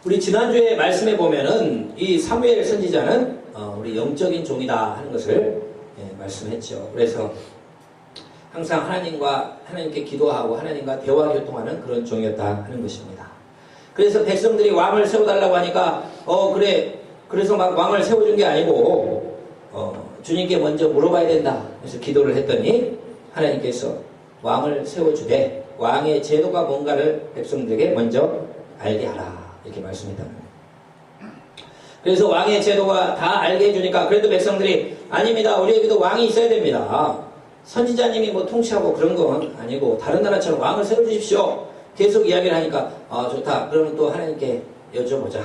우리 지난주에 말씀해 보면은 이 사무엘 선지자는 우리 영적인 종이다 하는 것을 말씀했죠. 그래서 항상 하나님께 기도하고 하나님과 대화 교통하는 그런 종이었다 하는 것입니다. 그래서 백성들이 왕을 세워달라고 하니까 그래, 그래서 막 왕을 세워준 게 아니고 주님께 먼저 물어봐야 된다. 그래서 기도를 했더니 하나님께서 왕을 세워주되 왕의 제도가 뭔가를 백성들에게 먼저 알게 하라 이렇게 말씀했다는 거예요. 그래서 왕의 제도가 다 알게 해주니까 그래도 백성들이 아닙니다. 우리에게도 왕이 있어야 됩니다. 선지자님이 뭐 통치하고 그런 건 아니고 다른 나라처럼 왕을 세워주십시오. 계속 이야기를 하니까 좋다. 그러면 또 하나님께 여쭤보자.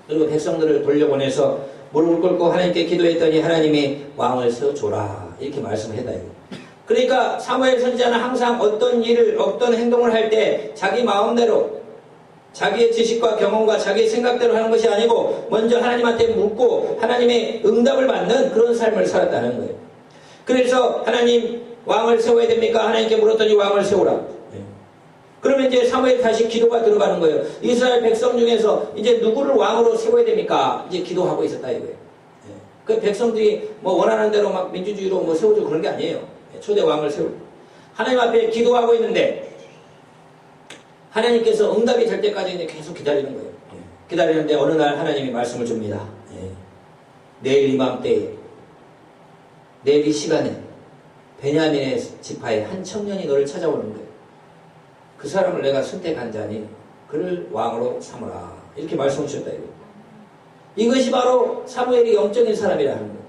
그리고 백성들을 돌려보내서 무릎을 꿇고 하나님께 기도했더니 하나님이 왕을 세워줘라 이렇게 말씀을 했다. 그러니까 사무엘 선지자는 항상 어떤 일을 어떤 행동을 할 때 자기 마음대로 자기의 지식과 경험과 자기의 생각대로 하는 것이 아니고 먼저 하나님한테 묻고 하나님의 응답을 받는 그런 삶을 살았다는 거예요. 그래서 하나님 왕을 세워야 됩니까? 하나님께 물었더니 왕을 세우라. 그러면 이제 사무엘 다시 기도가 들어가는 거예요. 이스라엘 백성 중에서 이제 누구를 왕으로 세워야 됩니까? 이제 기도하고 있었다 이거예요. 그 백성들이 뭐 원하는 대로 막 민주주의로 뭐 세우고 그런 게 아니에요. 초대 왕을 세우고 하나님 앞에 기도하고 있는데 하나님께서 응답이 될 때까지 이제 계속 기다리는 거예요. 기다리는데 어느 날 하나님이 말씀을 줍니다. 내일 이맘때에 내일 이 시간에 베냐민의 지파의 한 청년이 너를 찾아오는 거예요. 그 사람을 내가 선택한 자니 그를 왕으로 삼으라 이렇게 말씀을 주셨다 이거예요. 이것이 바로 사무엘이 영적인 사람이라는 거예요.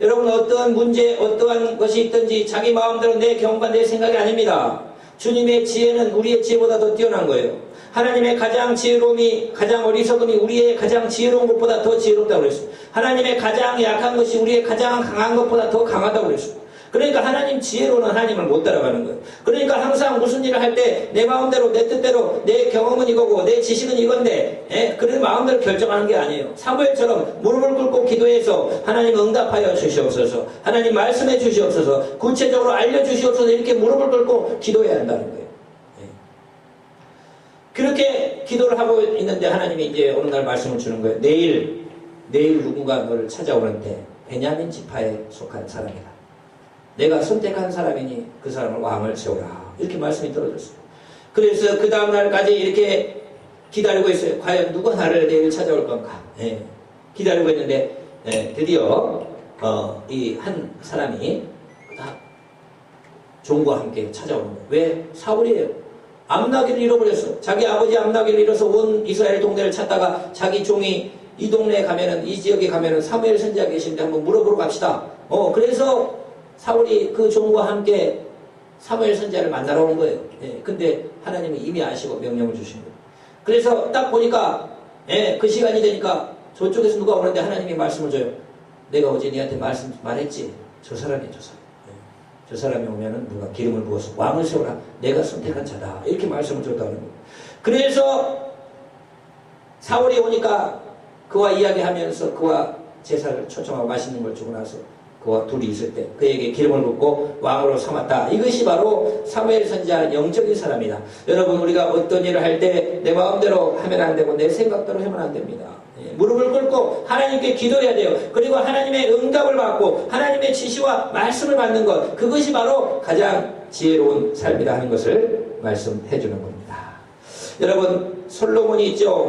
여러분 어떠한 문제 어떠한 것이 있든지 자기 마음대로 내 경험과 내 생각이 아닙니다. 주님의 지혜는 우리의 지혜보다 더 뛰어난 거예요. 하나님의 가장 지혜로움이 가장 어리석음이 우리의 가장 지혜로운 것보다 더 지혜롭다고 그랬어요. 하나님의 가장 약한 것이 우리의 가장 강한 것보다 더 강하다고 그랬어요. 그러니까 하나님 지혜로는 하나님을 못 따라가는 거예요. 그러니까 항상 무슨 일을 할 때 내 마음대로 내 뜻대로 내 경험은 이거고 내 지식은 이건데 그런 마음대로 결정하는 게 아니에요. 사무엘처럼 무릎을 꿇고 기도해서 하나님 응답하여 주시옵소서, 하나님 말씀해 주시옵소서, 구체적으로 알려주시옵소서 이렇게 무릎을 꿇고 기도해야 한다는 거예요. 그렇게 기도를 하고 있는데 하나님이 이제 어느 날 말씀을 주는 거예요. 내일 누군가 너를 찾아오는데 베냐민 지파에 속한 사람이다. 내가 선택한 사람이니 그 사람을 왕을 세우라 이렇게 말씀이 떨어졌어요. 그래서 그 다음날까지 이렇게 기다리고 있어요. 과연 누가 나를 내일 찾아올 건가 기다리고 있는데 드디어 이 한 사람이 종과 함께 찾아오는 거예요. 왜? 사울이에요. 암나기를 잃어버렸어. 자기 아버지 암나기를 잃어서 온 이스라엘 동네를 찾다가 자기 종이 이 동네에 가면은 이 지역에 가면은 사무엘 선지자 계신데 한번 물어보러 갑시다. 그래서 사울이 그 종과 함께 사무엘 선지자를 만나러 온 거예요. 근데 하나님이 이미 아시고 명령을 주신 거예요. 그래서 딱 보니까 그 시간이 되니까 저쪽에서 누가 오는데 하나님이 말씀을 줘요. 내가 어제 니한테 말했지. 저 사람이 저 사람이 오면은 누가 기름을 부어서 왕을 세우라. 내가 선택한 자다. 이렇게 말씀을 줬다는 거예요. 그래서 사울이 오니까 그와 이야기하면서 그와 제사를 초청하고 맛있는 걸 주고 나서 그와 둘이 있을 때 그에게 기름을 붓고 왕으로 삼았다. 이것이 바로 사무엘 선지자는 영적인 사람이다. 여러분 우리가 어떤 일을 할 때 내 마음대로 하면 안 되고 내 생각대로 하면 안 됩니다. 무릎을 꿇고 하나님께 기도해야 돼요. 그리고 하나님의 응답을 받고 하나님의 지시와 말씀을 받는 것, 그것이 바로 가장 지혜로운 삶이다 하는 것을 말씀해 주는 겁니다. 여러분 솔로몬이 있죠.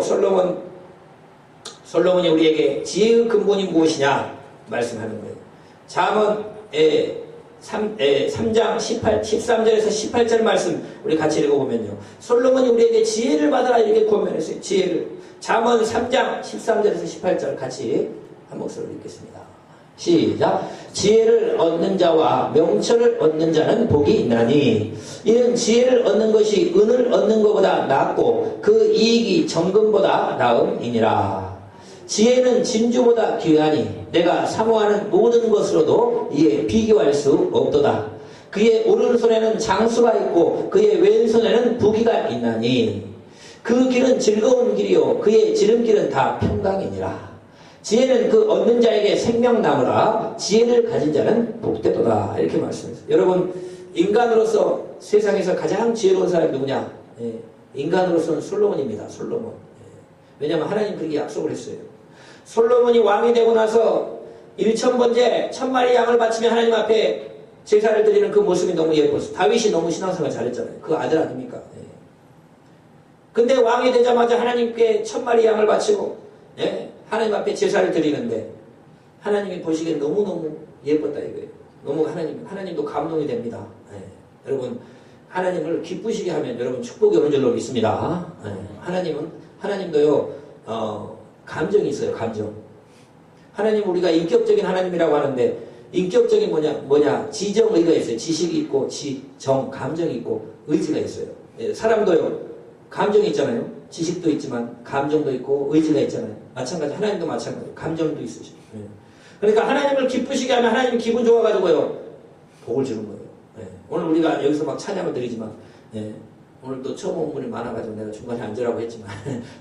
솔로몬이 우리에게 지혜의 근본이 무엇이냐 말씀하는 거예요. 잠언 3장 13절에서 18절 말씀 우리 같이 읽어보면요. 솔로몬이 우리에게 지혜를 받아라 이렇게 권면했어요. 지혜를. 잠언 3장 13절에서 18절 같이 한 목소리로 읽겠습니다. 시작. 지혜를 얻는 자와 명철을 얻는 자는 복이 있나니 이는 지혜를 얻는 것이 은을 얻는 것보다 낫고 그 이익이 정금보다 나음이니라. 지혜는 진주보다 귀하니 내가 사모하는 모든 것으로도 이에 비교할 수 없도다. 그의 오른손에는 장수가 있고 그의 왼손에는 부귀가 있나니 그 길은 즐거운 길이요 그의 지름길은 다 평강이니라. 지혜는 그 얻는 자에게 생명나무라. 지혜를 가진 자는 복되도다. 이렇게 말씀했어요. 여러분 인간으로서 세상에서 가장 지혜로운 사람이 누구냐? 인간으로서는 솔로몬입니다. 솔로몬. 왜냐하면 하나님 그렇게 약속을 했어요. 솔로몬이 왕이 되고 나서 1000번째 1000마리 양을 바치며 하나님 앞에 제사를 드리는 그 모습이 너무 예뻤어. 다윗이 너무 신앙생활 잘했잖아요. 그 아들 아닙니까? 예. 근데 왕이 되자마자 하나님께 1000마리 양을 바치고 예? 하나님 앞에 제사를 드리는데 하나님이 보시기엔 너무너무 예뻤다 이거예요. 너무 하나님도 감동이 됩니다. 예. 여러분 하나님을 기쁘시게 하면 여러분 축복이 오는 줄로 믿습니다. 예. 하나님도요 감정이 있어요. 감정. 하나님 우리가 인격적인 하나님이라고 하는데 인격적인 뭐냐 지정의가 있어요. 지식이 있고 지정 감정이 있고 의지가 있어요. 예. 사람도요 감정이 있잖아요. 지식도 있지만 감정도 있고 의지가 있잖아요. 마찬가지 하나님도 마찬가지예요. 감정도 있으시죠. 예. 그러니까 하나님을 기쁘시게 하면 하나님이 기분 좋아가지고요 복을 주는 거예요. 예. 오늘 우리가 여기서 막 찬양을 드리지만 예. 오늘 또 처음 온 분이 많아가지고 내가 중간에 앉으라고 했지만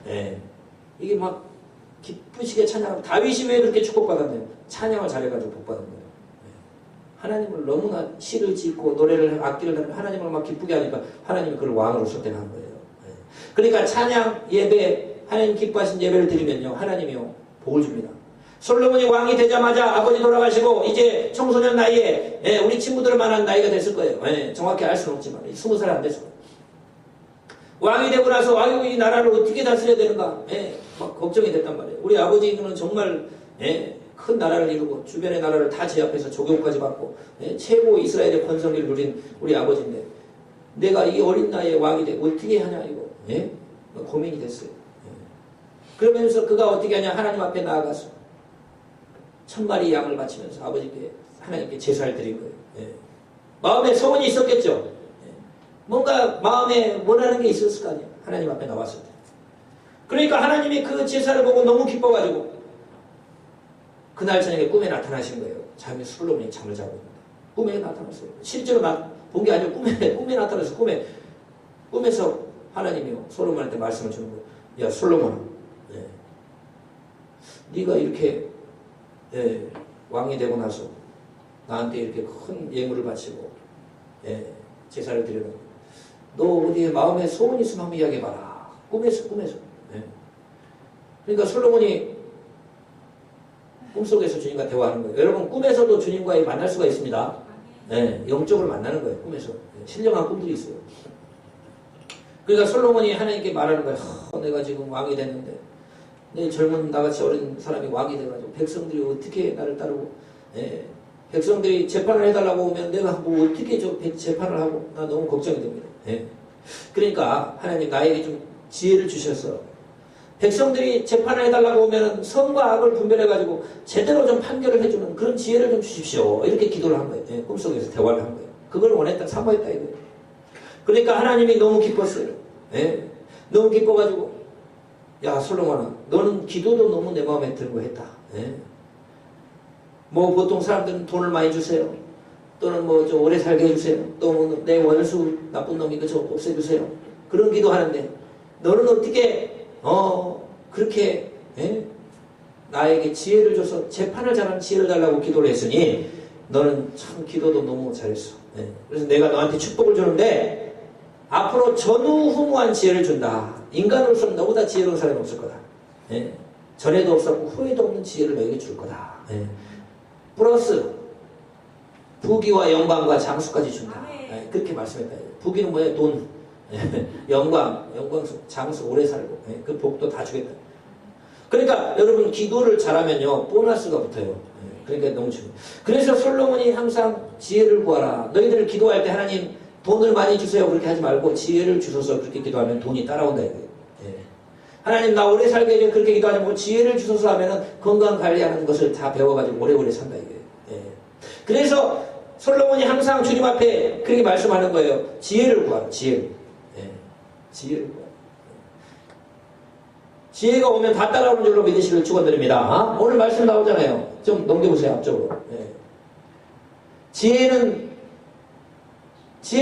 예. 이게 막 기쁘시게 찬양하고 다윗이 왜 그렇게 축복받았나요? 찬양을 잘해가지고 복받은 거예요. 예. 하나님을 너무나 시를 짓고 노래를 악기를 하면 하나님을 막 기쁘게 하니까 하나님이 그걸 왕으로 선택한 거예요. 예. 그러니까 찬양 예배 하나님 기뻐하신 예배를 드리면요 하나님이요 복을 줍니다. 솔로몬이 왕이 되자마자 아버지 돌아가시고 이제 청소년 나이에 예, 우리 친구들을 만한 나이가 됐을 거예요. 예, 정확히 알 수는 없지만 20살 안 됐을 거예요. 왕이 되고 나서 아유 이 나라를 어떻게 다스려야 되는가 예, 막 걱정이 됐단 말이에요. 우리 아버지는 정말 예, 큰 나라를 이루고 주변의 나라를 다 제압해서 조교까지 받고 예, 최고 이스라엘의 권성기를 누린 우리 아버지인데 내가 이 어린 나이에 왕이 되고 어떻게 하냐 이거 예? 고민이 됐어요. 예. 그러면서 그가 어떻게 하냐 하나님 앞에 나아가서 1000마리 양을 바치면서 아버지께 하나님께 제사를 드린 거예요. 예. 마음에 소원이 있었겠죠. 예. 뭔가 마음에 원하는 게 있었을 거 아니에요. 하나님 앞에 나왔을 때. 그러니까 하나님이 그 제사를 보고 너무 기뻐가지고 그날 저녁에 꿈에 나타나신 거예요. 자기 솔로몬이 잠을 자고 있는데 꿈에 나타났어요. 실제로 본 게 아니고 꿈에 나타나서 꿈에서 하나님이요 솔로몬한테 말씀을 주는 거예요. 야 솔로몬아, 예. 네가 이렇게 예, 왕이 되고 나서 나한테 이렇게 큰 예물을 바치고 예, 제사를 드리는 너 어디에 마음에 소원이 있으면 한번 이야기해봐라. 꿈에서 예. 그러니까 솔로몬이 꿈속에서 주님과 대화하는 거예요. 여러분 꿈에서도 주님과 만날 수가 있습니다. 예, 영적으로 만나는 거예요. 꿈에서 예, 신령한 꿈들이 있어요. 그러니까 솔로몬이 하나님께 말하는 거예요. 내가 지금 왕이 됐는데 내 젊은 나같이 어린 사람이 왕이 돼가지고 백성들이 어떻게 나를 따르고 예, 백성들이 재판을 해달라고 오면 내가 뭐 어떻게 재판을 하고 나 너무 걱정이 됩니다. 예. 그러니까 하나님 나에게 좀 지혜를 주셔서 백성들이 재판을 해달라고 오면 선과 악을 분별해가지고 제대로 좀 판결을 해주는 그런 지혜를 좀 주십시오. 이렇게 기도를 한 거예요. 예, 꿈속에서 대화를 한 거예요. 그걸 원했다, 사모했다 이거예요. 그러니까 하나님이 너무 기뻤어요. 예. 너무 기뻐가지고 야 솔로몬아 너는 기도도 너무 내 마음에 들고 했다. 예? 뭐 보통 사람들은 돈을 많이 주세요. 또는 뭐 좀 오래 살게 해주세요. 또 뭐 내 원수 나쁜 놈이 그저 없애주세요. 그런 기도하는데 너는 어떻게 그렇게 예? 나에게 지혜를 줘서 재판을 잘하는 지혜를 달라고 기도를 했으니 너는 참 기도도 너무 잘했어. 예? 그래서 내가 너한테 축복을 주는데 앞으로 전후후무한 지혜를 준다. 인간으로서는 너보다 지혜로운 사람이 없을 거다. 예. 전에도 없었고 후에도 없는 지혜를 너에게 줄 거다. 예. 플러스 부귀와 영광과 장수까지 준다. 예. 그렇게 말씀했다. 부귀는 뭐예요? 돈. 예. 영광, 장수 오래 살고 예. 그 복도 다 주겠다. 그러니까 여러분 기도를 잘하면요 보너스가 붙어요. 예. 그러니까 너무 중요해요. 그래서 솔로몬이 항상 지혜를 구하라. 너희들 기도할 때 하나님 돈을 많이 주세요. 그렇게 하지 말고 지혜를 주셔서 그렇게 기도하면 돈이 따라온다 이거예요. 예. 하나님 나 오래 살게 해줘. 그렇게 기도하지 말고 지혜를 주셔서 하면은 건강 관리하는 것을 다 배워가지고 오래오래 산다 이거예요. 예. 그래서 솔로몬이 항상 주님 앞에 그렇게 말씀하는 거예요. 지혜를 구하라. 지혜를. 예. 지혜를 구하라. 지혜가 오면 다 따라오는 줄로 믿으시길 축원드립니다. 오늘 말씀 나오잖아요. 좀 넘겨보세요 앞쪽으로. 예. 지혜를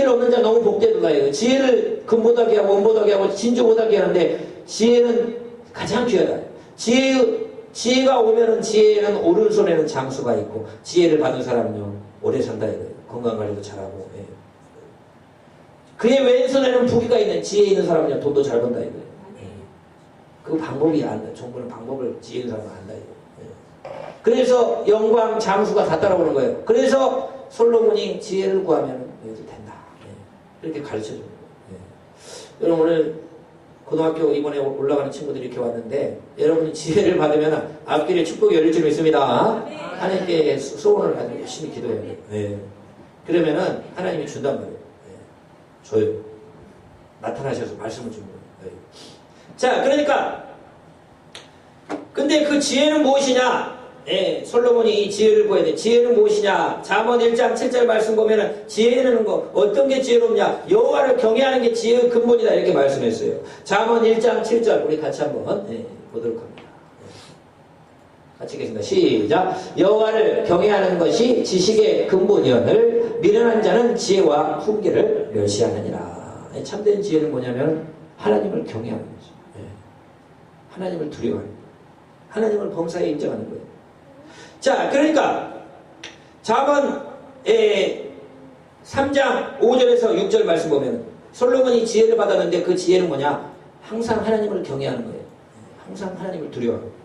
얻는 자 너무 복되도다 이거. 지혜를 금보다게 하고 원보다게 하고 진주보다게 하는데 지혜는 가장 귀하다. 지혜가 오면은 지혜는 오른손에는 장수가 있고 지혜를 받은 사람은요 오래 산다 이거예요. 건강관리도 잘하고. 예. 그의 왼손에는 부귀가 있는 지혜 있는 사람은요 돈도 잘 번다 이거예요. 예. 그 그 방법이 안다. 정부는 방법을 지은 사람은 안다. 그래서 영광, 장수가 다 따라오는 거예요. 그래서 솔로몬이 지혜를 구하면 된다. 이렇게 가르쳐주는 거예요. 여러분 오늘 고등학교 이번에 올라가는 친구들이 이렇게 왔는데 여러분이 지혜를 받으면 앞길에 축복이 열릴 줄 믿습니다. 하나님께 소원을 가지고 열심히 기도해야 돼요. 그러면은 하나님이 준단 말이에요. 줘요. 나타나셔서 말씀을 주는 거예요. 자, 그러니까 근데 그 지혜는 무엇이냐? 솔로몬이 이 지혜를 구해야 돼. 지혜는 무엇이냐? 잠언 1장 7절 말씀 보면은 지혜는 거 어떤 게 지혜롭냐? 여호와를 경외하는 게 지혜의 근본이다 이렇게 말씀했어요. 잠언 1장 7절 우리 같이 한번 보도록 합니다. 같이 읽겠습니다. 시작. 여호와를 경외하는 것이 지식의 근본이오늘 미련한 자는 지혜와 훈계를 멸시하느니라. 참된 지혜는 뭐냐면 하나님을 경외하는 거죠. 하나님을 두려워하는 거예요. 하나님을 범사에 인정하는 거예요. 자, 그러니까 잠언 3장 5절에서 6절 말씀 보면 솔로몬이 지혜를 받았는데 그 지혜는 뭐냐? 항상 하나님을 경외하는 거예요. 항상 하나님을 두려워하는 거예요.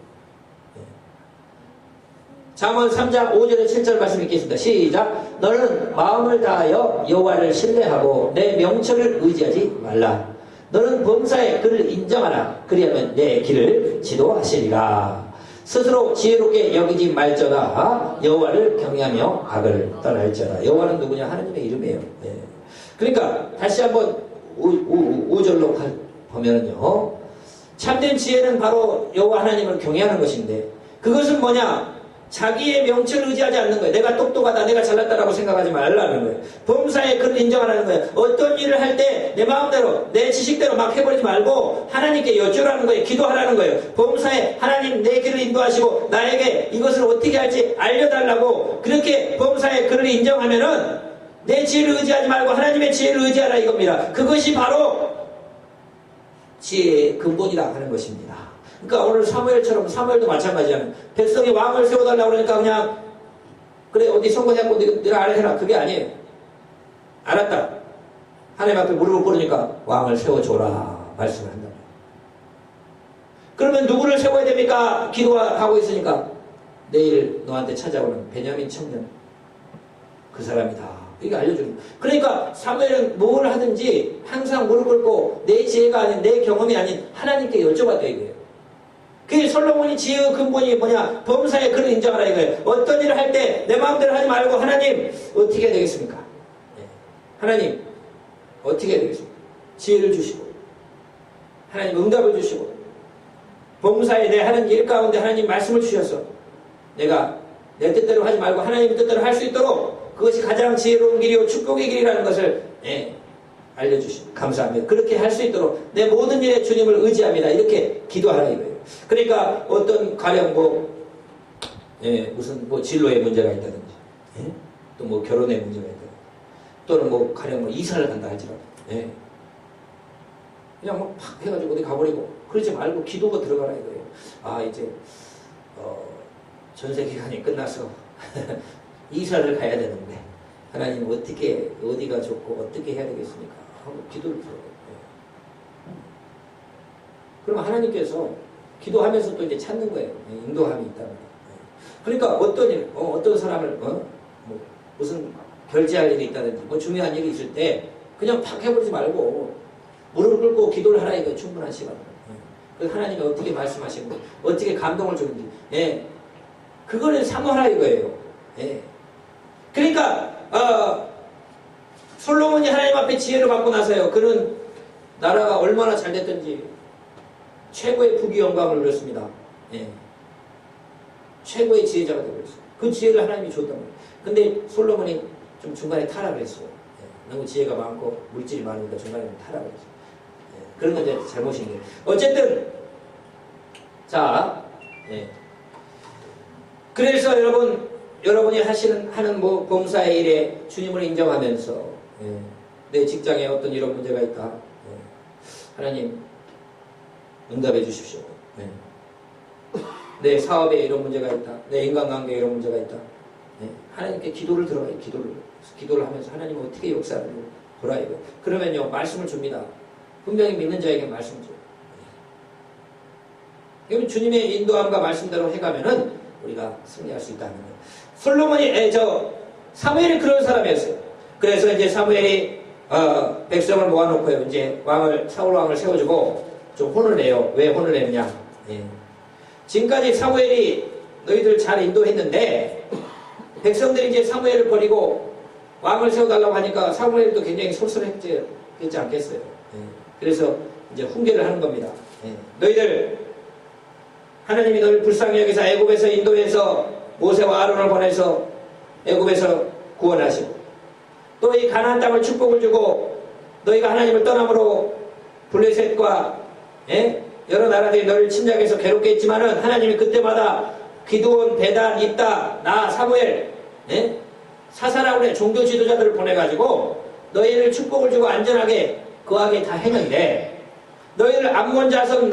잠언 3장 5절에 7절 말씀 읽겠습니다. 시작. 너는 마음을 다하여 여호와를 신뢰하고 내 명철을 의지하지 말라. 너는 범사에 그를 인정하라. 그리하면 내 길을 지도하시리라. 스스로 지혜롭게 여기지 말저다. 여호와를 경외하며 악을 떠날지어다. 여호와는 누구냐? 하나님의 이름이에요. 그러니까 다시 한번 5절로 보면은요. 참된 지혜는 바로 여호와 하나님을 경외하는 것인데 그것은 뭐냐? 자기의 명철을 의지하지 않는 거예요. 내가 똑똑하다, 내가 잘났다라고 생각하지 말라는 거예요. 범사에 그를 인정하라는 거예요. 어떤 일을 할 때 내 마음대로, 내 지식대로 막 해버리지 말고 하나님께 여쭈라는 거예요. 기도하라는 거예요. 범사에 하나님 내 길을 인도하시고 나에게 이것을 어떻게 할지 알려달라고 그렇게 범사에 그를 인정하면은 내 지혜를 의지하지 말고 하나님의 지혜를 의지하라 이겁니다. 그것이 바로 지혜의 근본이다 하는 것입니다. 그러니까 오늘 사무엘처럼 사무엘도 마찬가지잖아요. 백성이 왕을 세워달라고 그러니까 그냥 그래 어디 선거장고 네가 알아서 해라. 그게 아니에요. 알았다. 하나님 앞에 무릎을 꿇으니까 왕을 세워줘라 말씀을 한다. 그러면 누구를 세워야 됩니까? 기도하고 있으니까 내일 너한테 찾아오는 베냐민 청년 그 사람이다. 이게 알려주는 거예요. 그러니까 사무엘은 뭘 하든지 항상 무릎 꿇고 내 지혜가 아닌 내 경험이 아닌 하나님께 여쭤봤다 이거예요. 그 솔로몬이 지혜의 근본이 뭐냐? 범사에 그를 인정하라 이거예요. 어떤 일을 할 때 내 마음대로 하지 말고 하나님 어떻게 해야 되겠습니까? 하나님 어떻게 해야 되겠습니까? 지혜를 주시고 하나님 응답을 주시고 범사에 내 하는 일 가운데 하나님 말씀을 주셔서 내가 내 뜻대로 하지 말고 하나님 뜻대로 할 수 있도록 그것이 가장 지혜로운 길이요 축복의 길이라는 것을 알려주시고 감사합니다. 그렇게 할 수 있도록 내 모든 일에 주님을 의지합니다. 이렇게 기도하라 이거예요. 그러니까 어떤 가령 무슨 진로에 문제가 있다든지 또 뭐 결혼에 문제가 있다든지 또는 뭐 가령 이사를 간다 할지라도 그냥 팍 해가지고 어디 가버리고 그러지 말고 기도가 들어가라 이거예요. 아 이제 전세 기간이 끝나서 이사를 가야 되는데 하나님 어떻게 어디가 좋고 어떻게 해야 되겠습니까? 하고 기도를 들어요. 그러면 하나님께서 기도하면서 또 이제 찾는 거예요. 인도함이 있다는 거예요. 그러니까 어떤 일, 어떤 사람을 뭐 무슨 결제할 일이 있다든지 뭐 중요한 일이 있을 때 그냥 팍 해버리지 말고 무릎을 꿇고 기도를 하라 이거 충분한 시간이에요. 그래서 하나님이 어떻게 말씀하시는지 어떻게 감동을 주는지 그거를 사모하라 이거예요. 그러니까 솔로몬이 하나님 앞에 지혜를 받고 나서요. 그는 나라가 얼마나 잘 됐든지 최고의 부귀 영광을 누렸습니다. 최고의 지혜자가 되어버렸어요. 그 지혜를 하나님이 줬단 말이에요. 근데 솔로몬이 좀 중간에 타락을 했어요. 너무 지혜가 많고 물질이 많으니까 중간에 타락을 했어요. 그런 건 이제 잘못인 거예요. 어쨌든 자, 그래서 여러분이 하는 뭐 봉사의 일에 주님을 인정하면서 내 직장에 어떤 이런 문제가 있다. 하나님 응답해 주십시오. 내 사업에 이런 문제가 있다. 내 인간관계에 이런 문제가 있다. 하나님께 기도를 들어가요. 기도를 하면서 하나님 어떻게 역사를 보라 이거. 그러면요 말씀을 줍니다. 분명히 믿는 자에게 말씀을 줘요. 그럼 주님의 인도함과 말씀대로 해가면은 우리가 승리할 수 있다는 거예요. 솔로몬이, 사무엘이 그런 사람이었어요. 그래서 이제 사무엘이, 백성을 모아놓고요. 이제 사울 왕을 세워주고 좀 혼을 내요. 왜 혼을 내느냐. 예. 지금까지 사무엘이 너희들 잘 인도했는데, 백성들이 이제 사무엘을 버리고 왕을 세워달라고 하니까 사무엘도 굉장히 솔솔했지 않겠어요. 예. 그래서 이제 훈계를 하는 겁니다. 예. 너희들, 하나님이 너희를 불쌍히 여기서 애굽에서 인도해서 모세와 아론을 보내서 애굽에서 구원하시고, 또 이 가나안 땅을 축복을 주고, 너희가 하나님을 떠남으로 블레셋과 여러 나라들이 너희를 침략해서 괴롭게 했지만은 하나님이 그때마다 기드온, 데단, 입다, 나, 사무엘, 사사라고 그래 종교 지도자들을 보내가지고 너희를 축복을 주고 안전하게 거하게 다 했는데, 너희들 암몬 자손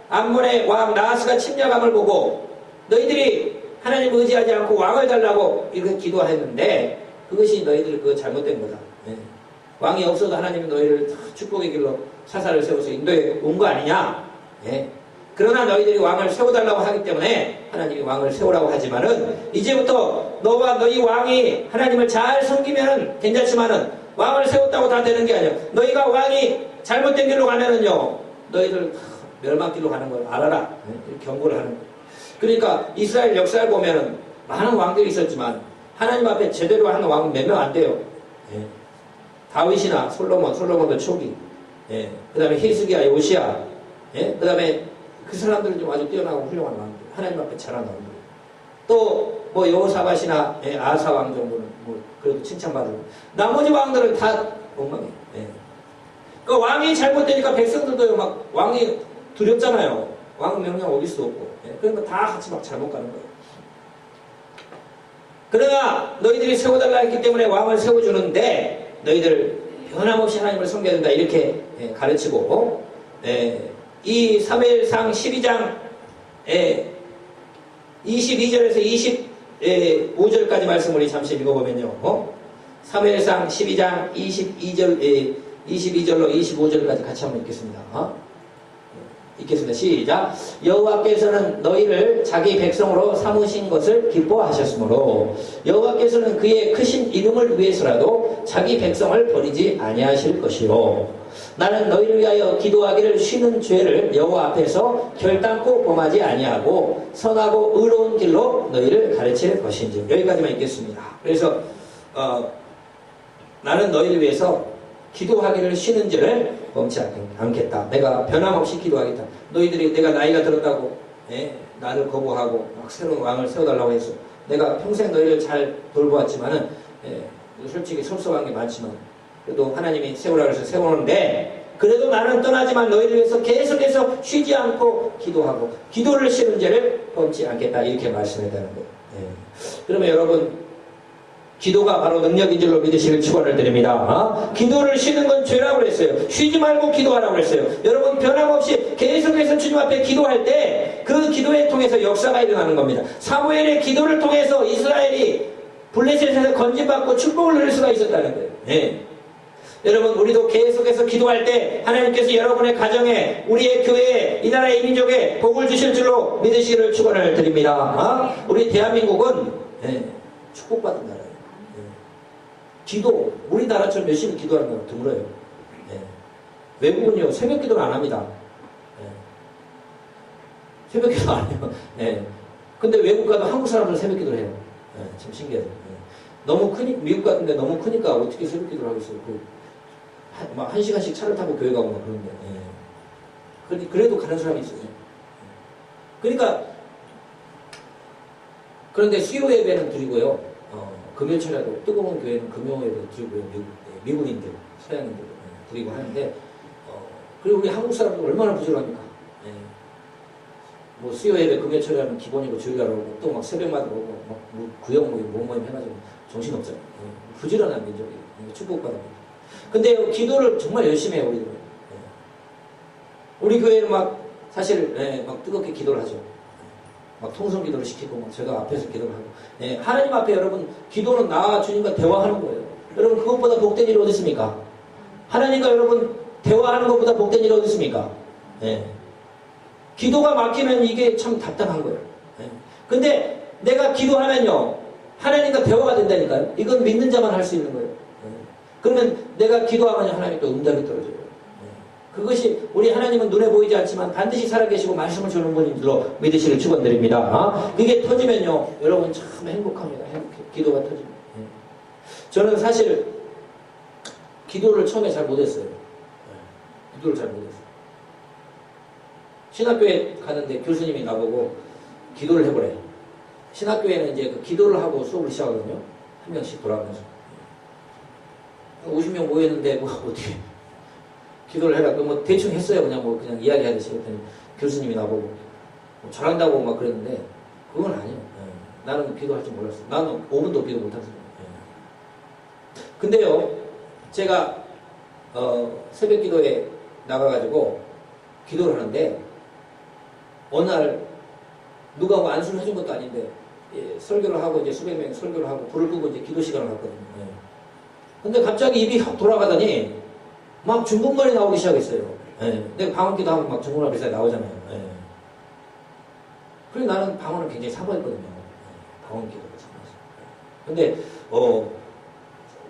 암몬의 왕 나하스가 침략함을 보고 너희들이 하나님을 의지하지 않고 왕을 달라고 이렇게 기도했는데, 그것이 너희들 그거 잘못된 거다. 왕이 없어도 하나님이 너희를 축복의 길로 사사를 세워서 인도에 온 거 아니냐. 그러나 너희들이 왕을 세워달라고 하기 때문에 하나님이 왕을 세우라고 하지만은, 이제부터 너와 너희 왕이 하나님을 잘 섬기면은 괜찮지만은 왕을 세웠다고 다 되는 게 아니야. 너희가 왕이 잘못된 길로 가면은요, 너희들 멸망길로 가는 걸 알아라. 경고를 하는 거예요. 그러니까 이스라엘 역사를 보면은 많은 왕들이 있었지만 하나님 앞에 제대로 하는 왕은 몇 명 안 돼요. 다윗이나 솔로몬도 초기. 그 다음에 히스기야, 요시야. 그 다음에 그 사람들은 좀 아주 뛰어나고 훌륭한 왕들. 하나님 앞에 잘하는 왕들. 또 뭐 여호사밧이나 아사 왕 정도는 뭐 그래도 칭찬받고, 나머지 왕들은 다 엉망이에요. 그 왕이 잘못되니까 백성들도 막 왕이 두렵잖아요. 왕 명령 어길 수 없고. 그러니까 다 같이 막 잘못 가는 거예요. 그러나 너희들이 세워달라 했기 때문에 왕을 세워주는데, 너희들 변함없이 하나님을 섬겨야 된다, 이렇게 가르치고, 이 사무엘상 12장 22절에서 25절까지 말씀을 우리 잠시 읽어보면요, 사무엘상 12장 22절로 25절까지 같이 한번 읽겠습니다. 읽겠습니다. 시작. 여호와께서는 너희를 자기 백성으로 삼으신 것을 기뻐하셨으므로 여호와께서는 그의 크신 이름을 위해서라도 자기 백성을 버리지 아니하실 것이요, 나는 너희를 위하여 기도하기를 쉬는 죄를 여호와 앞에서 결단코 범하지 아니하고 선하고 의로운 길로 너희를 가르칠 것인지. 여기까지만 읽겠습니다. 그래서 나는 너희를 위해서 기도하기를 쉬는 죄를 범치 않겠다. 내가 변함없이 기도하겠다. 너희들이 내가 나이가 들었다고 나를 거부하고 막 새로운 왕을 세워달라고 해서 내가 평생 너희를 잘 돌보았지만은 솔직히 섭섭한 게 많지만 그래도 하나님이 세우라 그래서 세우는데, 그래도 나는 떠나지만 너희를 위해서 계속해서 쉬지 않고 기도하고 기도를 쉬는 죄를 범치 않겠다, 이렇게 말씀했다는 거예요. 그러면 여러분, 기도가 바로 능력인 줄로 믿으시길 축원을 드립니다. 기도를 쉬는 건 죄라고 그랬어요. 쉬지 말고 기도하라고 그랬어요. 여러분, 변함없이 계속해서 주님 앞에 기도할 때 그 기도에 통해서 역사가 일어나는 겁니다. 사무엘의 기도를 통해서 이스라엘이 블레셋에서 건진받고 축복을 누릴 수가 있었다는 거예요. 여러분, 우리도 계속해서 기도할 때 하나님께서 여러분의 가정에, 우리의 교회에, 이 나라의 민족에 복을 주실 줄로 믿으시기를 축원을 드립니다. 우리 대한민국은 축복받은 나라예요. 기도, 우리나라처럼 열심히 기도하는 건 드물어요. 외국은요, 새벽 기도를 안 합니다. 새벽 기도 안 해요. 근데 외국 가도 한국 사람들은 새벽 기도를 해요. 참 신기해요. 너무 크니까, 미국 같은데 너무 크니까 어떻게 새벽 기도를 하겠어요. 막 1시간씩 차를 타고 교회 가고 막 그런데. 그래도 가는 사람이 있어요. 그런데 수요 예배는 드리고요. 금요철에도, 뜨거운 교회는 금요예배도 드리고요. 미국인들, 서양인들 드리고 하는데, 그리고 우리 한국 사람들 얼마나 부지런합니까? 뭐 수요 예배 금요철에 하면 기본이고 주일날 오고 또 막 새벽마다 오고 막 구역 모임, 모임 해가지고 정신없잖아요. 부지런한 민족이에요. 축복받습니다. 근데 기도를 정말 열심히 해요, 우리들은. 우리 교회는 막 사실 막 뜨겁게 기도를 하죠. 막 통성 기도를 시키고 막 제가 앞에서 기도를 하고. 하나님 앞에 여러분, 기도는 나와 주님과 대화하는 거예요. 여러분, 그것보다 복된 일이 어디 있습니까? 하나님과 여러분 대화하는 것보다 복된 일이 어디 있습니까? 기도가 막히면 이게 참 답답한 거예요. 예. 근데 내가 기도하면요, 하나님과 대화가 된다니까요. 이건 믿는 자만 할 수 있는 거예요. 예. 그러면 내가 기도하면 하나님 또 응답이 떨어져요. 예. 그것이 우리 하나님은 눈에 보이지 않지만 반드시 살아계시고 말씀을 주는 분인 줄로 믿으시길 축원드립니다. 그게 터지면요, 여러분 참 행복합니다. 행복해. 기도가 터지면. 예. 저는 사실 기도를 처음에 잘 못했어요. 예. 기도를 잘 못했어요. 신학교에 가는데 교수님이 나보고 기도를 해보래. 신학교에는 이제 그 기도를 하고 수업을 시작하거든요. 한 명씩 돌아가면서. 50명 모였는데 뭐 어떻게 기도를 해라. 뭐 대충 했어요. 그냥 이야기하듯이. 그랬더니 교수님이 나보고 뭐 잘한다고 막 그랬는데 그건 아니에요. 예. 나는 기도할 줄 몰랐어. 나는 5분도 기도 못한 사람이에요. 예. 근데요, 제가 새벽 기도에 나가가지고 기도를 하는데 어느 날 누가 뭐 안수를 해준 것도 아닌데 예, 설교를 하고 이제 수백 명이 설교를 하고 불을 끄고 이제 기도 시간을 갖거든요. 예. 근데 갑자기 입이 확 돌아가더니 막 중국말이 나오기 시작했어요. 예. 내가 방언기도 하고 막 중국말 비슷하게 나오잖아요. 예. 그래서 나는 방언을 굉장히 사모했거든요. 예. 방언기도를 사모했어요. 근데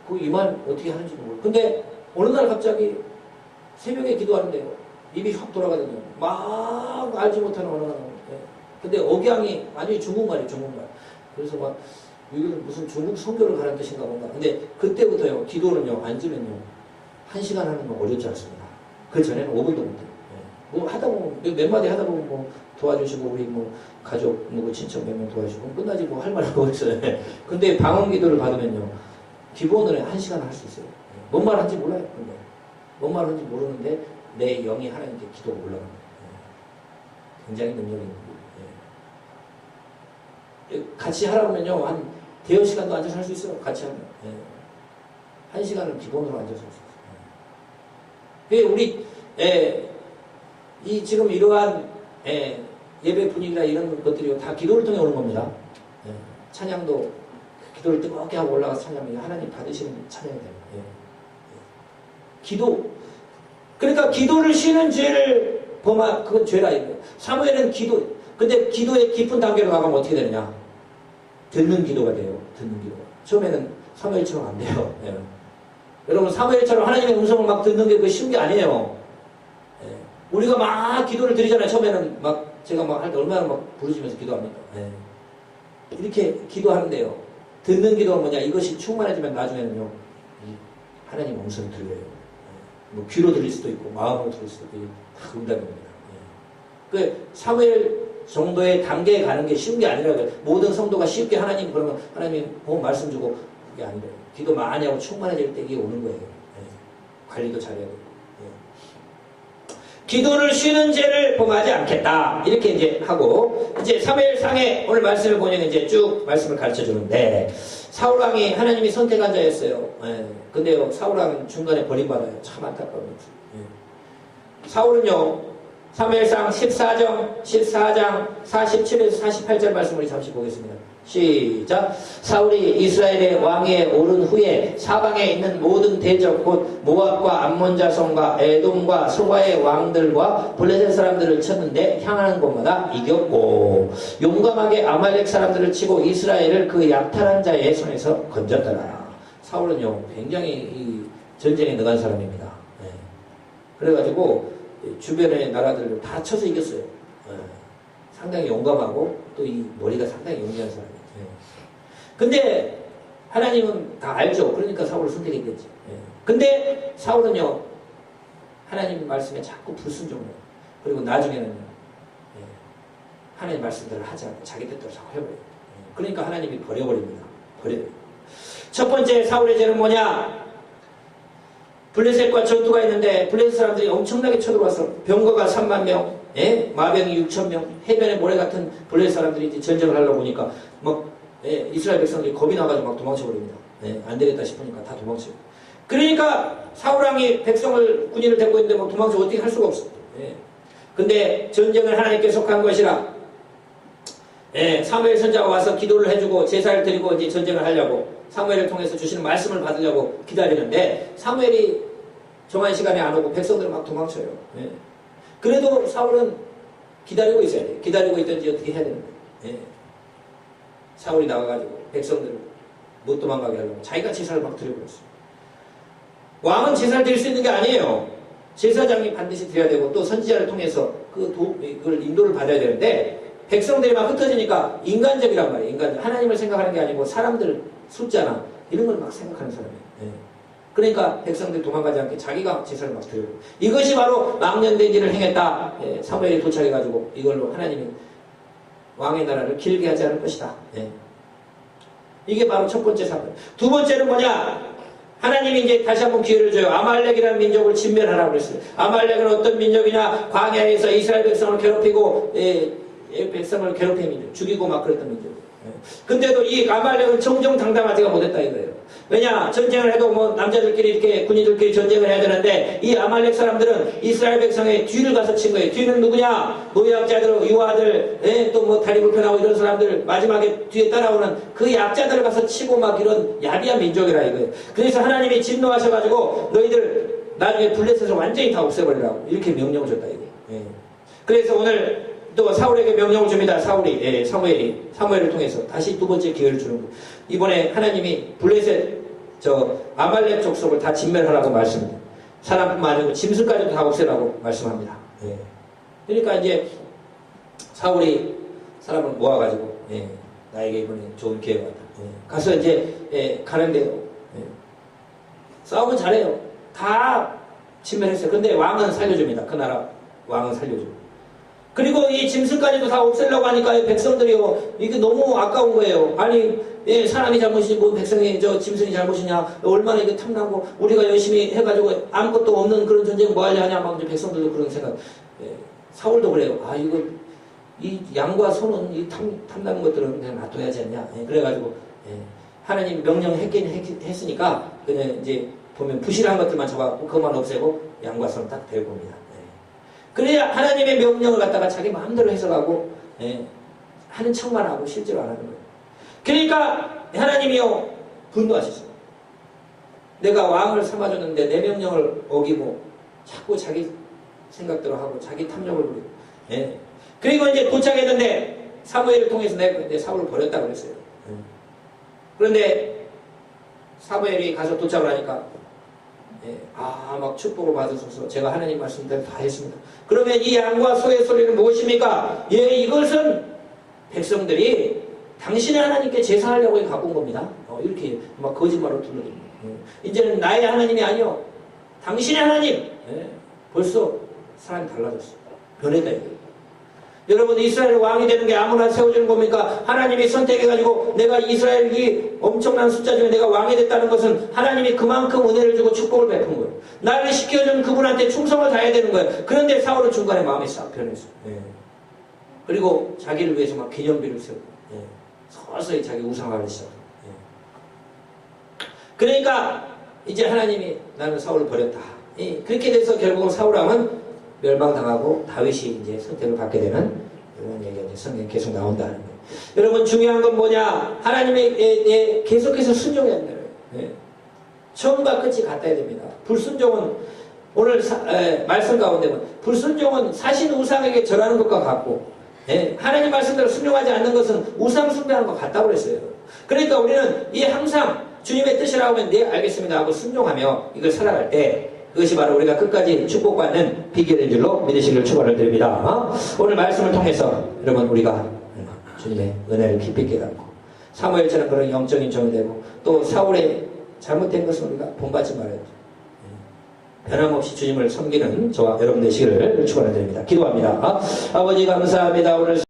그 이 말 어떻게 하는지도 모르고. 근데 어느 날 갑자기 새벽에 기도하는데요, 입이 확 돌아가거든요. 막 알지 못하는 언어가 나오는데. 근데 억양이 완전히 중국말이에요, 중국말. 그래서 막, 이거는 무슨 중국 선교를 가는 뜻인가 뭔가. 근데 그때부터요, 기도는요, 앉으면요, 1시간 하는 건 어렵지 않습니다. 그 전에는 5분도 못해요. 뭐 하다 보면, 몇 마디 하다 보면 뭐 도와주시고, 우리 뭐 가족, 뭐 친척 몇 명 도와주고, 끝나지 뭐 할 말 하고 있어요. 근데 방언 기도를 받으면요, 기본으로 1시간 할 수 있어요. 뭔 말 하는지 몰라요, 근데. 뭔 말 하는지 모르는데, 내 영이 하나님께 기도가 올라갑니다. 굉장히 능력이 있는 거예요. 같이 하라고 하면요, 한 대여 시간도 앉아서 할 수 있어요. 같이 하면. 1시간은 기본으로 앉아서 할 수 있어요. 우리, 이 지금 이러한, 예배 분위기나 이런 것들이 다 기도를 통해 오는 겁니다. 찬양도 기도를 뜨겁게 하고 올라가서 찬양하면 하나님 받으시는 찬양이 돼요. 기도. 그러니까 기도를 쉬는 죄를 그건 죄라 이거예요. 사무엘은 기도. 근데 기도의 깊은 단계로 나가면 어떻게 되느냐? 듣는 기도가 돼요. 듣는 기도가. 처음에는 사무엘처럼 안 돼요. 예. 여러분, 사무엘처럼 하나님의 음성을 막 듣는 게 쉬운 게 아니에요. 예. 우리가 막 기도를 드리잖아요. 처음에는 막 제가 막 할 때 얼마나 막 부르시면서 기도합니까? 예. 이렇게 기도하는데요. 듣는 기도가 뭐냐? 이것이 충만해지면 나중에는요, 하나님 음성을 들려요. 예. 뭐 귀로 들릴 수도 있고 마음으로 들릴 수도 있고 다 응답입니다. 예. 그 사무엘 정도의 단계에 가는 게 쉬운 게 아니라고요. 모든 성도가 쉽게 하나님 그러면 하나님 말씀 주고 그게 아니래요. 기도 많이 하고 충만해질 때 이게 오는 거예요. 예. 관리도 잘해야 돼요. 예. 기도를 쉬는 죄를 범하지 않겠다. 이렇게 이제 하고 이제 사무엘상에 오늘 말씀을 보면 이제 쭉 말씀을 가르쳐 주는데 사울왕이 하나님이 선택한 자였어요. 예. 근데요, 사울왕은 중간에 버림받아요. 참 안타까운 거죠. 예. 사울은요, 사무엘상 14장 47에서 48절 말씀을 잠시 보겠습니다. 시작. 사울이 이스라엘의 왕위에 오른 후에 사방에 있는 모든 대적 곧 모압과 암몬 자손과 에돔과 소바의 왕들과 블레셋 사람들을 쳤는데 향하는 곳마다 이겼고 용감하게 아말렉 사람들을 치고 이스라엘을 그 약탈한 자의 손에서 건졌더라. 사울은요, 굉장히 이 전쟁에 능한 사람입니다. 네. 그래가지고 주변의 나라들을 다 쳐서 이겼어요. 상당히 용감하고 또 이 머리가 상당히 용기한 사람이에요. 근데 하나님은 다 알죠. 그러니까 사울을 선택했겠지. 근데 사울은요, 하나님 말씀에 자꾸 불순종해요. 그리고 나중에는 하나님 말씀대로 하지 않고 자기 뜻대로 자꾸 해버려요. 그러니까 하나님이 버려버립니다. 버려요. 첫 번째 사울의 죄는 뭐냐? 블레셋과 전투가 있는데 블레셋 사람들이 엄청나게 쳐들어와서 병거가 3만 명, 마병이 6천 명, 해변에 모래 같은 블레셋 사람들이 이제 전쟁을 하려고 보니까 막 이스라엘 백성들이 겁이 나가지고 막 도망쳐버립니다. 안 되겠다 싶으니까 다 도망쳐요. 그러니까 사울왕이 백성을 군인을 데리고 있는데 뭐 도망쳐 어떻게 할 수가 없어. 근데 전쟁을 하나님께 속한 것이라 사무엘 선자가 와서 기도를 해주고 제사를 드리고 이제 전쟁을 하려고 사무엘을 통해서 주시는 말씀을 받으려고 기다리는데 사무엘이 정한 시간에 안 오고 백성들은 막 도망쳐요. 그래도 사울은 기다리고 있어야 돼요. 기다리고 있든지 어떻게 해야 되는데. 예. 사울이 나와가지고 백성들을 못 도망가게 하려고 자기가 제사를 막 드려버렸어요. 왕은 제사를 드릴 수 있는 게 아니에요. 제사장이 반드시 드려야 되고 또 선지자를 통해서 그걸 인도를 받아야 되는데 백성들이 막 흩어지니까 인간적이란 말이에요. 인간적. 하나님을 생각하는 게 아니고 사람들 숫자나 이런 걸 막 생각하는 사람이에요. 예. 그러니까 백성들이 도망가지 않게 자기가 제사를 막 드려요. 이것이 바로 망년된 일을 행했다. 예. 사무엘이 도착해가지고 이걸로 하나님이 왕의 나라를 길게 하지 않을 것이다. 예. 이게 바로 첫 번째 사건. 두 번째는 뭐냐? 하나님이 이제 다시 한번 기회를 줘요. 아말렉이라는 민족을 진멸하라고 그랬어요. 아말렉은 어떤 민족이냐? 광야에서 이스라엘 백성을 괴롭히고 백성을 괴롭힌 민족, 죽이고 막 그랬던 민족. 근데도 이 아말렉은 정정당당하지가 못했다 이거예요. 왜냐? 전쟁을 해도 뭐 남자들끼리 이렇게 군인들끼리 전쟁을 해야 되는데 이 아말렉 사람들은 이스라엘 백성의 뒤를 가서 친 거예요. 뒤는 누구냐? 노약자들, 유아들, 또 뭐 다리 불편하고 이런 사람들 마지막에 뒤에 따라오는 그 약자들을 가서 치고 막 이런 야비한 민족이라 이거예요. 그래서 하나님이 진노하셔가지고 너희들 나중에 블레셋을 완전히 다 없애버리라고 이렇게 명령을 줬다 이거예요. 예. 그래서 오늘 또 사울에게 명령을 줍니다. 사무엘을 통해서 다시 두 번째 기회를 주는 거예요. 이번에 하나님이 블레셋 아말렉 족속을 다 진멸하라고 말씀합니다. 사람뿐만 아니고 짐승까지도 다 없애라고 말씀합니다. 예. 그러니까 이제 사울이 사람을 모아가지고 나에게 이번에 좋은 기회가 왔다. 가서 이제 가는데요. 싸움은 잘해요. 다 진멸했어요. 근데 왕은 살려줍니다. 그 나라 왕은 살려줍니다. 그리고 이 짐승까지도 다 없애려고 하니까 백성들이요, 이게 너무 아까운 거예요. 아니, 사람이 잘못이지, 뭐 백성이, 짐승이 잘못이냐, 얼마나 이게 탐나고, 우리가 열심히 해가지고 아무것도 없는 그런 전쟁 뭐 하려 하냐, 막 이제 백성들도 그런 생각. 사울도 그래요. 아, 이 양과 소는 이 탐나는 것들은 그냥 놔둬야지 않냐. 그래가지고, 하나님 명령했긴 했으니까, 그냥 이제 보면 부실한 것들만 잡아갖고 그것만 없애고 양과 소는 딱 데리고 옵니다. 그래야 하나님의 명령을 갖다가 자기 마음대로 해석하고 하는 척만 하고 실제로 안 하는 거예요. 그러니까 하나님이요 분노하셨어요. 내가 왕을 삼아줬는데 내 명령을 어기고 자꾸 자기 생각대로 하고 자기 탐욕을 부리고 그리고 이제 도착했는데 사무엘을 통해서 내가 사울을 버렸다고 그랬어요. 그런데 사무엘이 가서 도착을 하니까 막 축복을 받으셔서 제가 하나님 말씀대로 다 했습니다. 그러면 이 양과 소의 소리는 무엇입니까? 이것은 백성들이 당신의 하나님께 제사하려고 갖고 온 겁니다. 이렇게 막 거짓말로 둘러줍니다. 이제는 나의 하나님이 아니요 당신의 하나님. 벌써 사람이 달라졌어요. 변했다 이거예요. 여러분 이스라엘 왕이 되는 게 아무나 세워주는 겁니까? 하나님이 선택해가지고 내가 이스라엘이 엄청난 숫자 중에 내가 왕이 됐다는 것은 하나님이 그만큼 은혜를 주고 축복을 베푼 거예요. 나를 시켜준 그분한테 충성을 다해야 되는 거예요. 그런데 사울은 중간에 마음이 싹 변했어요. 그리고 자기를 위해서 막 기념비를 세우고 서서히 자기 우상화를 시작해요. 그러니까 이제 하나님이 나는 사울을 버렸다. 그렇게 돼서 결국은 사울왕은 멸망당하고 다윗이 이제 선택을 받게 되는 이런 얘기가 이제 성경에 계속 나온다는 거예요. 여러분 중요한 건 뭐냐? 하나님의 계속해서 순종해야 된다는 거예요. 처음과 끝이 같아야 됩니다. 불순종은 오늘 말씀 가운데 보면 불순종은 사신 우상에게 절하는 것과 같고 하나님 말씀대로 순종하지 않는 것은 우상 숭배하는 것 같다고 그랬어요. 그러니까 우리는 이 항상 주님의 뜻이라고 하면 네 알겠습니다 하고 순종하며 이걸 살아갈 때 그것이 바로 우리가 끝까지 축복받는 비결인 줄로 믿으시기를 축원을 드립니다. 오늘 말씀을 통해서 여러분 우리가 주님의 은혜를 깊이 있게 갖고 사무엘처럼 그런 영적인 종이 되고 또 사울의 잘못된 것은 우리가 본받지 말아야 돼요. 변함없이 주님을 섬기는 저와 여러분 되시기를 축원을 드립니다. 기도합니다. 아버지 감사합니다. 오늘